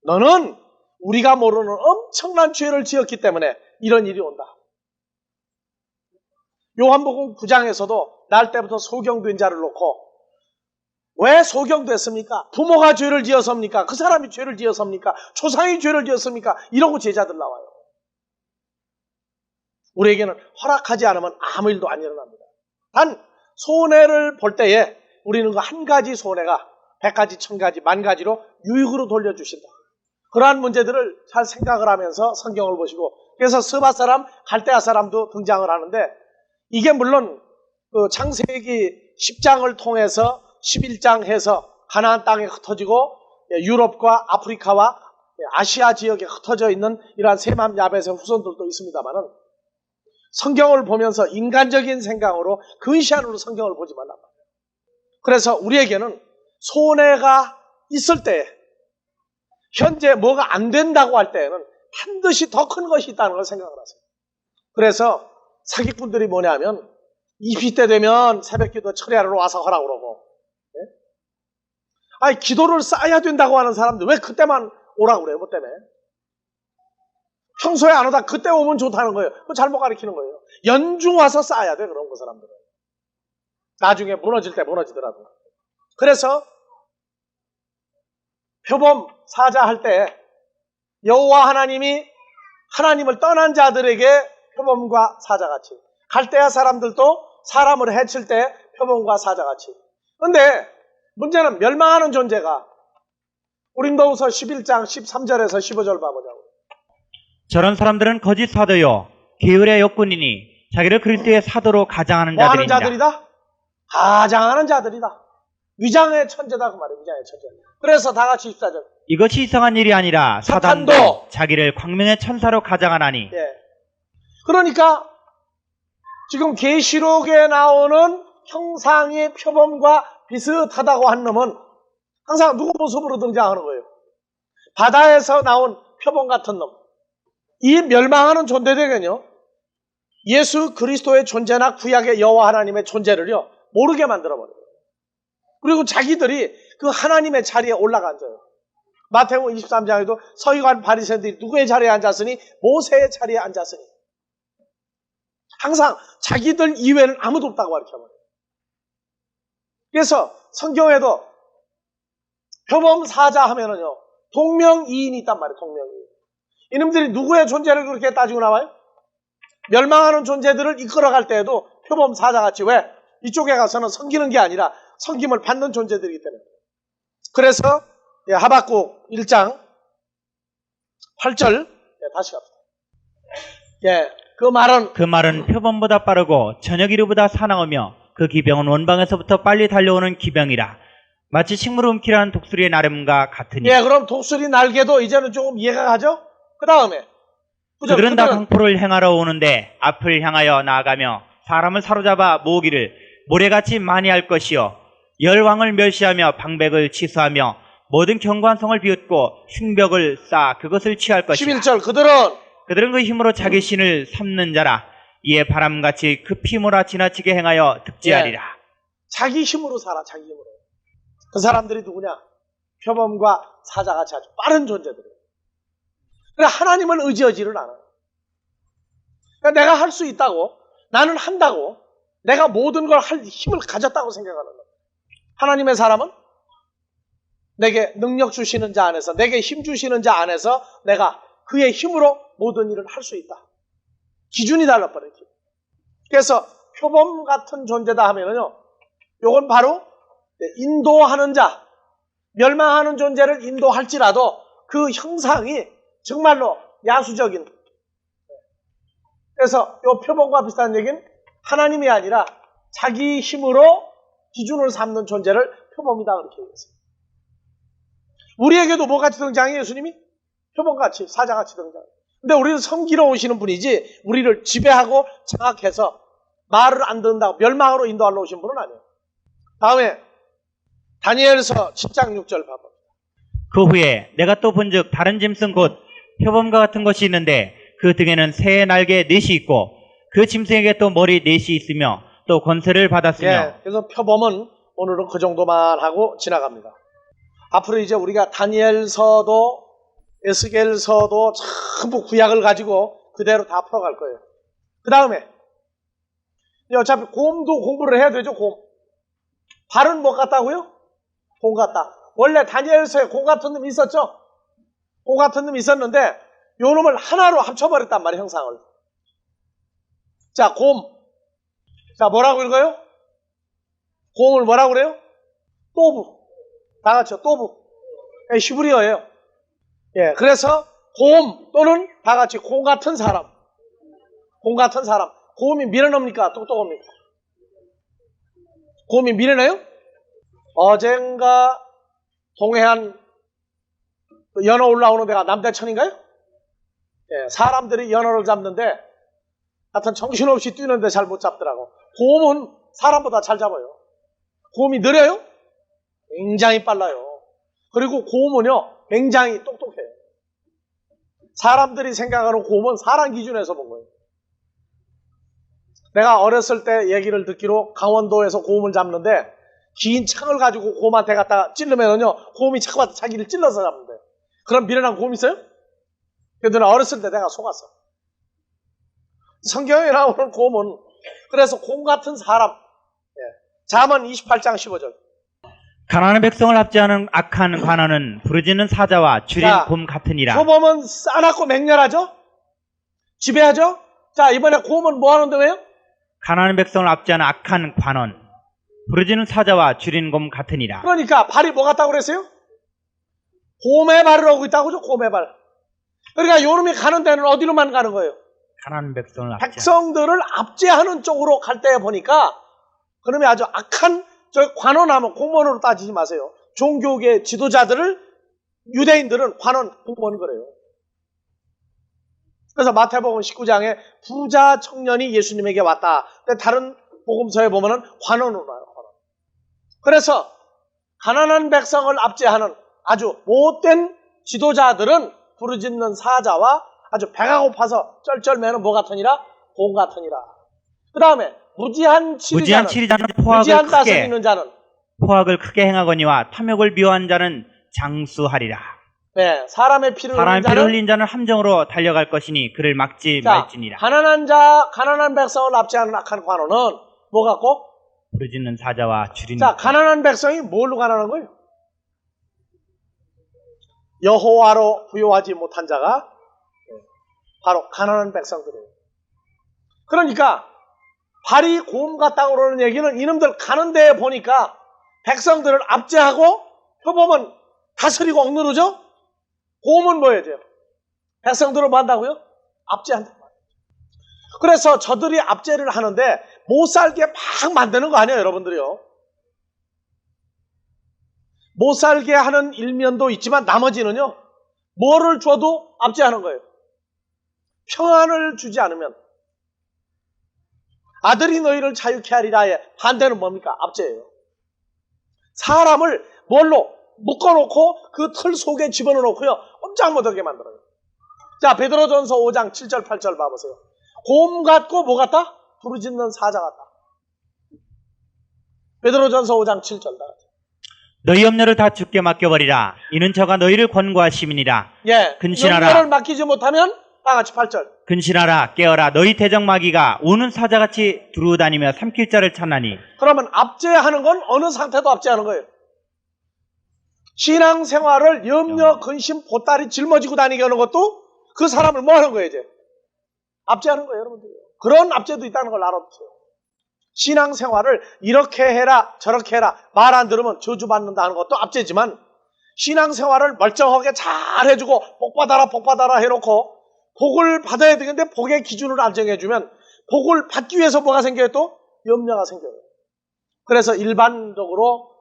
너는 우리가 모르는 엄청난 죄를 지었기 때문에 이런 일이 온다. 요한복음 9장에서도 날 때부터 소경된 자를 놓고 왜 소경됐습니까? 부모가 죄를 지었습니까? 그 사람이 죄를 지었습니까? 조상이 죄를 지었습니까? 이러고 제자들 나와요. 우리에게는 허락하지 않으면 아무 일도 안 일어납니다. 단 손해를 볼 때에 우리는 그 한 가지 손해가 100가지, 1000가지, 10,000가지로 유익으로 돌려주신다. 그러한 문제들을 잘 생각을 하면서 성경을 보시고, 그래서 스바 사람, 갈대아 사람도 등장을 하는데, 이게 물론 그 창세기 10장을 통해서 11장 해서 가나안 땅에 흩어지고 유럽과 아프리카와 아시아 지역에 흩어져 있는 이러한 세맘 야벳의 후손들도 있습니다만은, 성경을 보면서 인간적인 생각으로 근시안으로 성경을 보지 말란 말이에요. 그래서 우리에게는 손해가 있을 때, 현재 뭐가 안 된다고 할 때에는 반드시 더 큰 것이 있다는 걸 생각을 하세요. 그래서 사기꾼들이 뭐냐면 20대 되면 새벽기도 철야로 와서 하라고 그러고, 아니 기도를 쌓아야 된다고 하는 사람들 왜 그때만 오라고 그래요? 뭐 때문에? 평소에 안 오다 그때 오면 좋다는 거예요. 그거 잘못 가르치는 거예요. 연중 와서 쌓아야 돼, 그런 그 사람들은. 나중에 무너질 때 무너지더라도. 그래서 표범 사자 할 때 여호와 하나님이 하나님을 떠난 자들에게 표범과 사자같이, 갈대아 사람들도 사람을 해칠 때 표범과 사자같이. 그런데 문제는 멸망하는 존재가, 고린도후서 11장 13절에서 15절 봐보자고. 저런 사람들은 거짓 사도요 게으르의 욕군이니 자기를 그리스도의 사도로 가장하는 뭐 하는 자들입니다. 자들이다? 가장하는 자들이다. 위장의 천재다 그 말이에요. 위장의 천재. 그래서 다 같이 14절. 이것이 이상한 일이 아니라 사단도 사탄도 자기를 광명의 천사로 가장하나니. 예. 그러니까 지금 계시록에 나오는 형상의 표범과 비슷하다고 한 놈은 항상 누구 모습으로 등장하는 거예요? 바다에서 나온 표범 같은 놈. 이 멸망하는 존재들은요, 예수 그리스도의 존재나 구약의 여호와 하나님의 존재를요 모르게 만들어버려요. 그리고 자기들이 그 하나님의 자리에 올라가 앉아요. 마태복음 23장에도 서기관 바리새인들이 누구의 자리에 앉았으니? 모세의 자리에 앉았으니. 항상 자기들 이외에는 아무도 없다고 가르쳐버려요. 그래서 성경에도 표범 사자 하면은요 동명이인이 있단 말이에요. 동명이인. 이놈들이 누구의 존재를 그렇게 따지고 나와요? 멸망하는 존재들을 이끌어갈 때에도 표범 사자같이, 왜? 이쪽에 가서는 섬기는 게 아니라 섬김을 받는 존재들이기 때문에. 그래서 하박국 1장 8절 다시 갑시다. 그 말은 표범보다 빠르고 저녁 이루보다 사나우며 그 기병은 원방에서부터 빨리 달려오는 기병이라. 마치 식물을 움키려는 독수리의 나름과 같으니. 예, 그럼 독수리 날개도 이제는 조금 이해가 가죠? 그 다음에 그들은 다 강포를 행하러 오는데 앞을 향하여 나아가며 사람을 사로잡아 모으기를 모래같이 많이 할 것이요 열왕을 멸시하며 방백을 취소하며 모든 경관성을 비웃고 흉벽을 쌓아 그것을 취할 것이다. 11절 그들은 그 힘으로 자기 신을 삼는 자라. 이에 바람같이 그 피모라 지나치게 행하여 득지하리라. 자기 힘으로 살아, 자기 힘으로. 그 사람들이 누구냐? 표범과 사자같이 아주 빠른 존재들이에요. 그러니까 하나님을 의지하지를 않아요. 그러니까 내가 할 수 있다고, 나는 한다고, 내가 모든 걸 할 힘을 가졌다고 생각하는 거예요. 하나님의 사람은 내게 능력 주시는 자 안에서, 내게 힘 주시는 자 안에서 내가 그의 힘으로 모든 일을 할 수 있다. 기준이 달라버려요. 그래서 표범 같은 존재다 하면은요, 요건 바로 인도하는 자, 멸망하는 존재를 인도할지라도 그 형상이 정말로 야수적인. 그래서 요 표범과 비슷한 얘기는 하나님이 아니라 자기 힘으로 기준을 삼는 존재를 표범이다 그렇게 얘기했어요. 우리에게도 뭐같이 등장해요? 예수님이? 표범같이, 사자같이 등장해요. 근데 우리는 섬기러 오시는 분이지 우리를 지배하고 장악해서 말을 안 듣는다고 멸망으로 인도하러 오신 분은 아니에요. 다음에 다니엘서 10장 6절 봐봐. 그 후에 내가 또 본즉 다른 짐승 곧 표범과 같은 것이 있는데 그 등에는 새의 날개 넷이 있고 그 짐승에게 또 머리 넷이 있으며 또 권세를 받았으며. 예, 그래서 표범은 오늘은 그 정도만 하고 지나갑니다. 앞으로 이제 우리가 다니엘서도 에스겔서도 전부 구약을 가지고 그대로 다 풀어갈 거예요. 그 다음에 어차피 곰도 공부를 해야 되죠. 곰. 발은 뭐 같다고요? 곰 같다. 원래 다니엘서에 곰 같은 놈이 있었죠? 곰 같은 놈이 있었는데 요 놈을 하나로 합쳐버렸단 말이에요. 형상을. 자, 곰. 자, 뭐라고 읽어요? 곰을 뭐라고 그래요? 또부. 다 같이요. 또부. 히브리어예요. 예, 그래서 곰 또는 다 같이 곰 같은 사람. 곰 같은 사람. 곰이 미련합니까? 똑똑합니까? 곰이 미련해요? 어젠가 동해안 연어 올라오는 데가 남대천인가요? 예, 사람들이 연어를 잡는데 하여튼 정신없이 뛰는데 잘 못 잡더라고. 곰은 사람보다 잘 잡아요. 곰이 느려요? 굉장히 빨라요. 그리고 곰은요 굉장히 똑똑해요. 사람들이 생각하는 곰은 사람 기준에서 본 거예요. 내가 어렸을 때 얘기를 듣기로 강원도에서 곰을 잡는데 긴 창을 가지고 곰한테 갖다가 찌르면은요 곰이 자기를 찔러서 잡는데 그런 미련한 곰 있어요? 그래도 나 어렸을 때 내가 속았어. 성경에 나오는 곰은 그래서 곰 같은 사람. 잠언 28장 15절. 가난한 백성을 압제하는 악한 관원은 부르짖는 사자와 줄인 곰 같으니라. 표범은 싸납고 맹렬하죠? 지배하죠? 자, 이번에 곰은 뭐 하는데 왜요? 가난한 백성을 압제하는 악한 관원, 부르짖는 사자와 줄인 곰 같으니라. 그러니까 발이 뭐 같다고 그랬어요? 곰의 발을 하고 있다고 그죠? 곰의 발. 그러니까 요놈이 가는 데는 어디로만 가는 거예요? 가난한 백성을 압제. 백성들을 압제하는 쪽으로 갈 때 보니까 그놈이 아주 악한 저 관원하면 공무원으로 따지지 마세요. 종교계 지도자들을 유대인들은 관원, 공무원 그래요. 그래서 마태복음 19장에 부자 청년이 예수님에게 왔다. 근데 다른 복음서에 보면은 관원으로 나와요. 관원. 그래서 가난한 백성을 압제하는 아주 못된 지도자들은 부르짖는 사자와 아주 배가 고파서 쩔쩔매는 뭐 같으니라? 곰 같으니라. 그 다음에 무지한 치리자는 무지한 다스리는 자는 포악을 크게 행하거니와 탐욕을 미워한 자는 장수하리라. 네, 사람의 피를 흘린 자는 함정으로 달려갈 것이니 그를 막지 말지니라. 가난한 백성을 압제하는 악한 관원은 뭐 같고? 부르짖는 사자와 줄인. 자, 가난한 백성이 뭘로 가난한 거예요? 여호와로 부요하지 못한 자가 바로 가난한 백성들이에요. 그러니까 발이 곰 같다고 그러는 얘기는 이놈들 가는 데에 보니까 백성들을 압제하고 표범은 다스리고 억누르죠? 곰은 뭐 해야 돼요? 백성들을 뭐 한다고요? 압제한다. 그래서 저들이 압제를 하는데 못 살게 막 만드는 거 아니에요, 여러분들이요. 못 살게 하는 일면도 있지만 나머지는요, 뭐를 줘도 압제하는 거예요. 평안을 주지 않으면 아들이 너희를 자유케 하리라의 반대는 뭡니까? 압제예요. 사람을 뭘로 묶어놓고 그 틀 속에 집어넣어놓고요, 꼼짝 못하게 만들어요. 자, 베드로전서 5장 7절 8절 봐보세요. 곰 같고 뭐 같다? 부르짖는 사자 같다. 베드로전서 5장 7절 다 같이. 너희 염려를 다 주께 맡겨버리라. 이는 저가 너희를 권고하심이니라. 예, 근신하라. 염려를 맡기지 못하면 다 같이 8절. 근신하라. 깨어라. 너희 대적마귀가 우는 사자같이 두루다니며 삼킬 자를 찾나니. 그러면 압제하는 건 어느 상태도 압제하는 거예요. 신앙생활을 염려, 근심, 보따리 짊어지고 다니게 하는 것도 그 사람을 뭐 하는 거예요, 이제? 압제하는 거예요, 여러분들. 그런 압제도 있다는 걸 알아두세요. 신앙생활을 이렇게 해라, 저렇게 해라, 말 안 들으면 저주받는다는 것도 압제지만, 신앙생활을 멀쩡하게 잘 해주고, 복 받아라 해놓고, 복을 받아야 되는데, 복의 기준을 안정해주면, 복을 받기 위해서 뭐가 생겨요, 또? 염려가 생겨요. 그래서 일반적으로,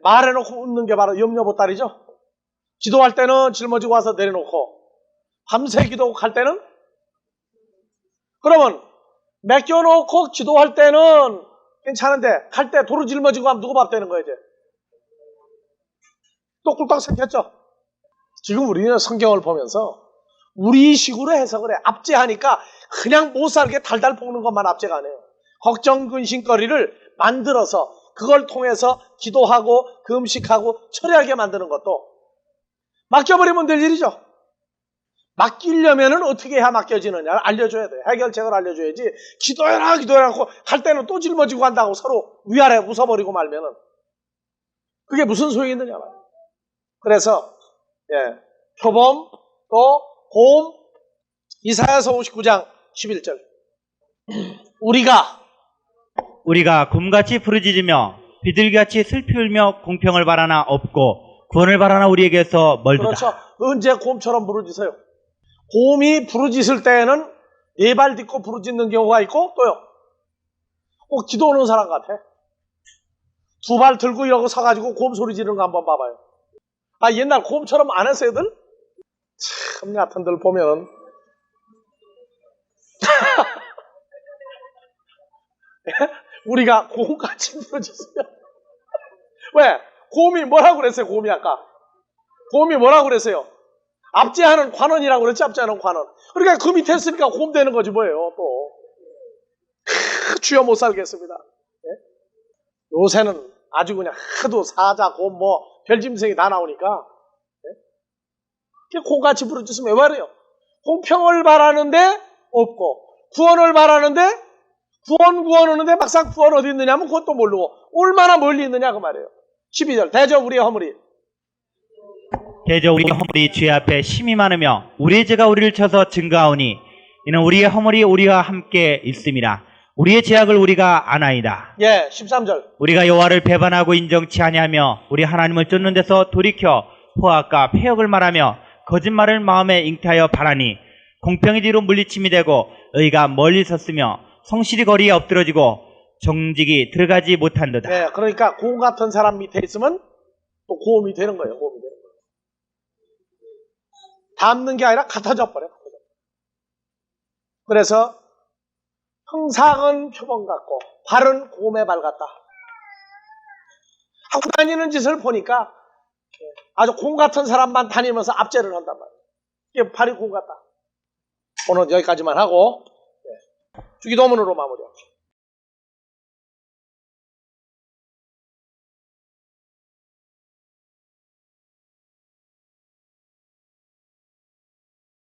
말해놓고 웃는 게 바로 염려보따리죠. 기도할 때는 짊어지고 와서 내려놓고, 밤새 기도할 때는, 그러면 맡겨놓고 기도할 때는 괜찮은데 갈 때 도로 짊어지고 하면 누구 밥 되는 거예요, 이제? 또 꿀떡 생겼죠? 지금 우리는 성경을 보면서 우리 식으로 해석을 해. 압제하니까 그냥 못 살게 달달 볶는 것만 압제가 아니에요. 걱정, 근심거리를 만들어서 그걸 통해서 기도하고 금식하고 처리하게 만드는 것도 맡겨버리면 될 일이죠. 맡기려면은 어떻게 해야 맡겨지느냐를 알려줘야 돼. 해결책을 알려줘야지. 기도해라 하고 갈 때는 또 짊어지고 간다고 서로 위아래 웃어버리고 말면은 그게 무슨 소용이 있느냐 말이에요. 그래서 표범 또 곰 이사야서 59장 11절 우리가 곰같이 부르짖으며 비둘기같이 슬피 울며 공평을 바라나 없고 구원을 바라나 우리에게서 멀도다. 그렇죠. 언제 곰처럼 부르짖어요? 곰이 부르짖을 때에는 네 발 딛고 부르짖는 경우가 있고 또요. 꼭 기도 오는 사람 같아. 두 발 들고 이러고 서가지고 곰 소리 지르는 거 한번 봐봐요. 아, 옛날 곰처럼 안 했어, 애들? 참 같은들 보면은. 우리가 곰같이 부르짖으면. 왜? 곰이 뭐라고 그랬어요, 곰이 아까? 곰이 뭐라고 그랬어요? 압제하는 관원이라고 그랬지, 압제하는 관원. 그러니까 그 밑에 있으니까 곰 되는 거지, 뭐예요, 또. 쥐어 못 살겠습니다. 요새는 아주 그냥 하도 사자, 곰, 별짐승이 다 나오니까. 곰같이 부르짖으면 왜 말해요? 공평을 바라는데 없고, 구원을 바라는데, 구원 하는데 막상 구원 어디 있느냐 하면 그것도 모르고, 얼마나 멀리 있느냐 그 말이에요. 12절, 대저 우리의 허물이. 대저 우리의 허물이 주의 앞에 심히 많으며 우리의 죄가 우리를 쳐서 증거하오니 이는 우리의 허물이 우리와 함께 있음이라. 우리의 죄악을 우리가 아나이다. 13절. 우리가 여호와를 배반하고 인정치 아니하며 우리 하나님을 쫓는 데서 돌이켜 포악과 폐역을 말하며 거짓말을 마음에 잉태하여 바라니 공평이 뒤로 물리침이 되고 의가 멀리 섰으며 성실히 거리에 엎드러지고 정직이 들어가지 못한도다. 그러니까 곰 같은 사람 밑에 있으면 또 곰이 되는 거예요. 곰이 되는 거예요. 닮는 게 아니라 같아져 버려요. 그래서 형상은 표범 같고 발은 곰의 발 같다. 하고 다니는 짓을 보니까 아주 곰 같은 사람만 다니면서 압제를 한단 말이에요. 이게 발이 곰 같다. 오늘 여기까지만 하고 주기도문으로 마무리합시다.